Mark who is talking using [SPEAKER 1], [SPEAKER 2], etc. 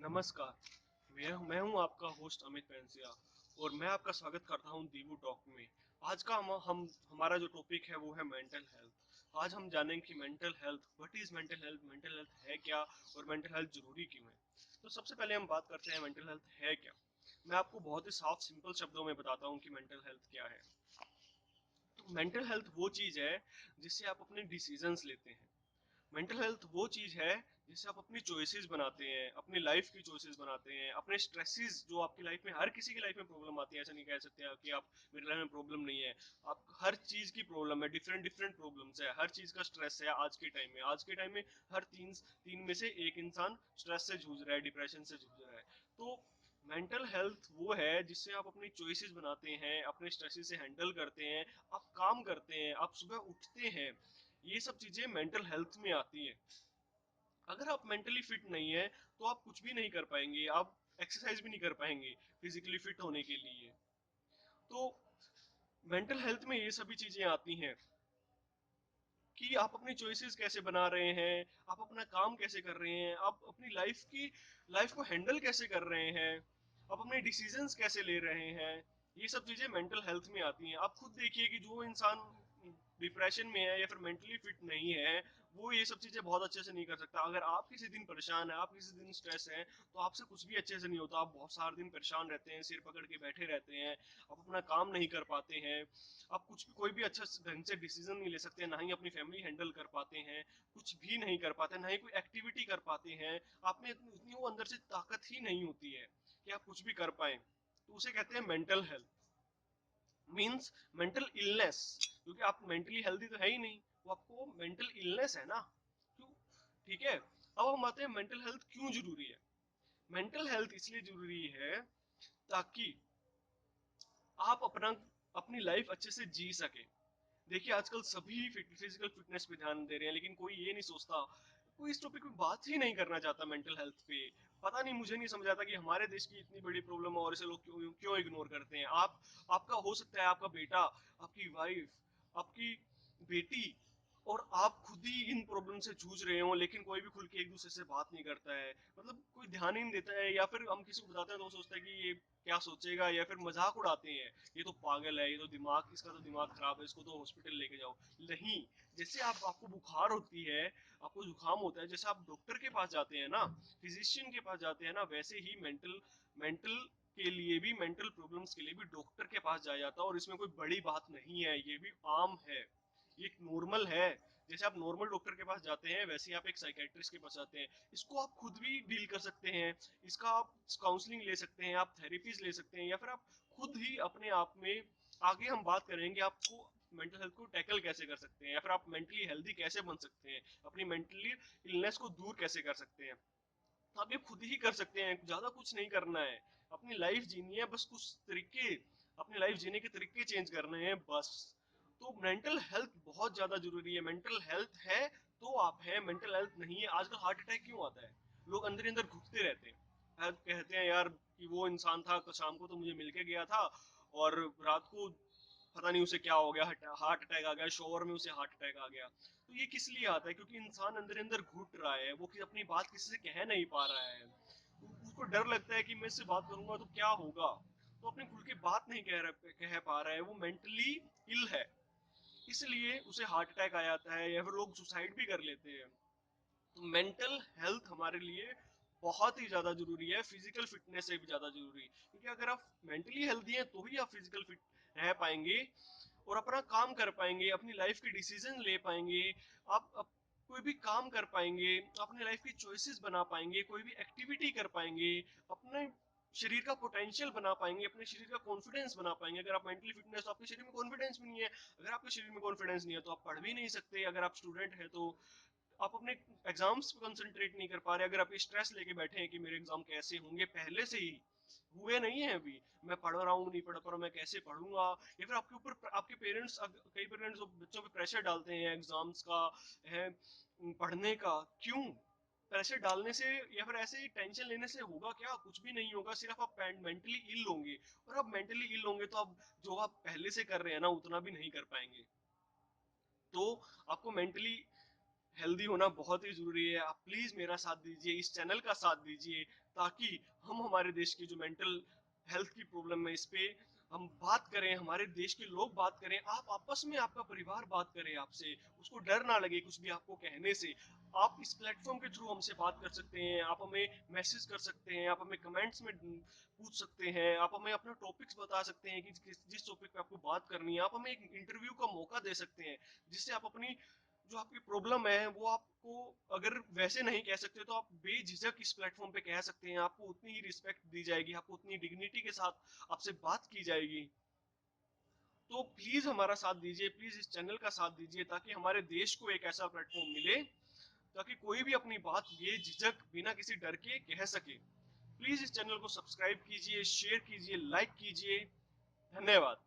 [SPEAKER 1] नमस्कार। मैं हूं आपका होस्ट अमित पेंसिया और मैं आपका स्वागत करता हूं दीवू टॉक में। आज का हमारा जो टॉपिक है वो है मेंटल हेल्थ। आज हम जानेंगे कि mental health, what is mental health है क्या और मेंटल हेल्थ जरूरी क्यों है। तो सबसे पहले हम बात करते हैं मेंटल हेल्थ है क्या। मैं आपको बहुत ही साफ सिंपल शब्दों में बताता हूँ कि मेंटल हेल्थ क्या है। तो मेंटल हेल्थ वो चीज है जिससे आप अपने डिसीजंस लेते हैं। मेंटल हेल्थ वो चीज है जिससे आप अपनी चॉइसेस बनाते हैं, अपनी लाइफ की चॉइसेस बनाते हैं, अपने स्ट्रेसेस जो आपकी लाइफ में, हर किसी की लाइफ में प्रॉब्लम आती है। ऐसा नहीं कह सकते आप कि आप मेरी लाइफ में प्रॉब्लम नहीं है। आप हर चीज की प्रॉब्लम है, डिफरेंट डिफरेंट प्रॉब्लम्स है, हर चीज का स्ट्रेस है। आज के टाइम में हर तीन तीन में से एक इंसान स्ट्रेस से जूझ रहा है, डिप्रेशन से जूझ रहा है। तो मेंटल हेल्थ वो है जिससे आप अपनी चॉइसेस बनाते हैं, अपने स्ट्रेसेस से हैंडल करते हैं, आप काम करते हैं, आप सुबह उठते हैं। ये सब चीजें मेंटल हेल्थ में आती है। अगर आप मेंटली फिट नहीं है तो आप कुछ भी नहीं कर पाएंगे, आप एक्सरसाइज भी नहीं कर पाएंगे फिजिकली फिट होने के लिए। तो मेंटल हेल्थ में ये सभी चीजें आती हैं कि आप अपनी चॉइसेस कैसे बना रहे हैं, आप अपना काम कैसे कर रहे हैं, आप अपनी लाइफ को हैंडल कैसे कर रहे हैं, आप अपने डिसीजंस कैसे ले रहे हैं। ये सब चीजें मेंटल हेल्थ में आती हैं। आप खुद देखिए कि जो इंसान डिप्रेशन में है या फिर मेंटली फिट नहीं है, वो ये सब चीजें बहुत अच्छे से नहीं कर सकता। अगर आप किसी दिन परेशान है, आप किसी दिन स्ट्रेस है, तो आपसे कुछ भी अच्छे से नहीं होता। आप बहुत सारे दिन परेशान रहते हैं, सिर पकड़ के बैठे रहते हैं, आप अपना काम नहीं कर पाते हैं, आप कुछ भी कोई भी अच्छा ढंग से डिसीजन नहीं ले सकते, ना ही अपनी फैमिली हैंडल कर पाते हैं, कुछ भी नहीं कर पाते, ना ही कोई एक्टिविटी कर पाते हैं। आप में इतनी वो अंदर से ताकत ही नहीं होती है कि आप कुछ भी कर पाए। तो उसे कहते हैं mental health, means mental illness. क्योंकि आप मेंटली हेल्दी तो है ही नहीं, वो आपको मेंटल इलनेस है ना। क्यों? ठीक है, अब हम आते हैं मेंटल हेल्थ क्यों जरूरी है। मेंटल हेल्थ इसलिए जरूरी है ताकि आप अपनी लाइफ अच्छे से जी सके। देखिए आजकल सभी फिजिकल फिटनेस पे ध्यान दे रहे हैं, लेकिन कोई ये नहीं सोचता, कोई इस टॉपिक पे बात ही नहीं करना चाहता मेंटल हेल्थ पे। पता नहीं, मुझे नहीं समझ आता कि हमारे देश की इतनी बड़ी प्रॉब्लम है और इसे लोग क्यों क्यों इग्नोर करते हैं। आपका हो सकता है, आपका बेटा, आपकी वाइफ, आपकी बेटी और आप खुद ही इन प्रॉब्लम से जूझ रहे हो, लेकिन कोई भी खुल के एक दूसरे से बात नहीं करता है। मतलब कोई ध्यान ही नहीं देता है, या फिर हम किसी को बताते हैं तो वो सोचता है कि ये क्या सोचेगा, या फिर मजाक उड़ाते हैं, ये तो पागल है, ये तो दिमाग, इसका तो दिमाग खराब है, इसको तो हॉस्पिटल लेके जाओ। नहीं, जैसे आपको बुखार होती है, आपको जुकाम होता है, जैसे आप डॉक्टर के पास जाते हैं ना, फिजिशियन के पास जाते हैं ना, वैसे ही मेंटल के लिए भी, मेंटल प्रॉब्लम्स के लिए भी डॉक्टर के पास जाया जाता है। और इसमें कोई बड़ी बात नहीं है, ये भी आम है, ये नॉर्मल है। जैसे आप नॉर्मल डॉक्टर के पास जाते हैं, वैसे ही आप एक साइकेट्रिस्ट के पास जाते हैं। इसको आप खुद भी डील कर सकते हैं, इसका आप काउंसलिंग ले सकते हैं, आप थेरेपीज ले सकते हैं, या फिर आप खुद ही अपने आप में, आगे हम बात करेंगे आपको मेंटल हेल्थ को टैकल कैसे कर सकते हैं, या फिर आप मेंटली हेल्दी कैसे बन सकते हैं, अपनी मेंटली इलनेस को दूर कैसे कर सकते हैं। तो आप ये खुद ही कर सकते हैं, ज्यादा कुछ नहीं करना है। अपनी लाइफ जीनी है, बस कुछ तरीके, अपनी लाइफ जीने के तरीके चेंज करने हैं बस। तो मेंटल हेल्थ बहुत ज्यादा जरूरी है। मेंटल हेल्थ है तो आप हैं, मेंटल हेल्थ नहीं है, आजकल हार्ट अटैक क्यों आता है? लोग अंदर ही अंदर घुटते रहते हैं। कहते हैं यार कि वो इंसान था, शाम को तो मुझे मिलके गया था और रात को पता नहीं उसे क्या हो गया, हार्ट अटैक आ गया, शोवर में उसे हार्ट अटैक आ गया। तो ये किस लिए आता है? क्योंकि इंसान अंदर अंदर घुट रहा है, वो अपनी बात किसी से कह नहीं पा रहा है। उसको डर लगता है कि मैं इससे बात करूंगा तो क्या होगा, तो अपने खुल के बात नहीं कह पा रहा है, वो मेंटली इल है, इसलिए उसे हार्ट अटैक आ जाता है, या फिर लोग सुसाइड भी कर लेते हैं। तो मेंटल हेल्थ हमारे लिए बहुत ही ज्यादा जरूरी है, फिजिकल फिटनेस से भी ज्यादा जरूरी। क्योंकि अगर आप मेंटली हेल्दी हैं तो ही आप फिजिकल फिट रह पाएंगे और अपना काम कर पाएंगे, अपनी लाइफ के डिसीजन ले पाएंगे, आप कोई भी काम कर पाएंगे, अपने लाइफ की चॉइसेस बना पाएंगे, कोई भी एक्टिविटी कर पाएंगे, अपने शरीर का पोटेंशियल बना पाएंगे, अपने शरीर का कॉन्फिडेंस बना पाएंगे। अगर आप मेंटली फिटनेस, तो आपके शरीर में कॉन्फिडेंस भी नहीं है। अगर आपके शरीर में कॉन्फिडेंस नहीं है तो आप पढ़ भी नहीं सकते। अगर आप स्टूडेंट है तो आप अपने एग्जाम्स पे कंसंट्रेट नहीं कर पा रहे। अगर आप स्ट्रेस लेके बैठे हैं कि मेरे एग्जाम कैसे होंगे, पहले से ही हुए नहीं है, अभी मैं पढ़ रहा हूँ, नहीं पढ़ पा रहा हूँ, मैं कैसे पढ़ूंगा। या फिर आपके ऊपर आपके पेरेंट्स, कई पेरेंट्स बच्चों पे प्रेशर डालते हैं एग्जाम्स का, है पढ़ने का। क्यों प्रेशर डालने से या फिर ऐसे ही टेंशन लेने से होगा क्या? कुछ भी नहीं होगा, सिर्फ आप मेंटली इल होंगे। और आप मेंटली इल होंगे तो आप जो आप पहले से कर रहे हैं ना, उतना भी नहीं कर पाएंगे। तो आपको मेंटली हेल्दी होना बहुत ही ज़रूरी है। आप प्लीज़ मेरा साथ दीजिए, इस चैनल का साथ दीजिए, ताकि हम हमारे देश की जो मेंटल हेल्थ की प्रॉब्लम है, इस पे हम बात करें, हमारे देश के लोग बात करें, आप आपस में, आपका परिवार बात करे आपसे, उसको डर ना लगे कुछ भी आपको कहने से। आप इस प्लेटफ़ॉर्म के थ्रू हमसे बात कर सकते हैं, आप हमें मैसेज कर सकते हैं, आप हमें कमेंट्स में पूछ सकते हैं, आप हमें अपना टॉपिक्स बता सकते हैं कि जिस टॉपिक पे आपको बात करनी है, आप हमें एक इंटरव्यू का मौका दे सकते हैं, जिससे आप अपनी जो आपकी प्रॉब्लम है वो आपको अगर वैसे नहीं कह सकते तो आप बेझिझक इस प्लेटफॉर्म पे कह सकते हैं। आपको उतनी ही रिस्पेक्ट दी जाएगी, आपको उतनी डिग्निटी के साथ आपसे बात की जाएगी। तो प्लीज हमारा साथ दीजिए, प्लीज इस चैनल का साथ दीजिए, ताकि हमारे देश को एक ऐसा प्लेटफॉर्म मिले ताकि कोई भी अपनी बात बेझिझक बिना किसी डर के कह सके। प्लीज इस चैनल को सब्सक्राइब कीजिए, शेयर कीजिए, लाइक कीजिए। धन्यवाद।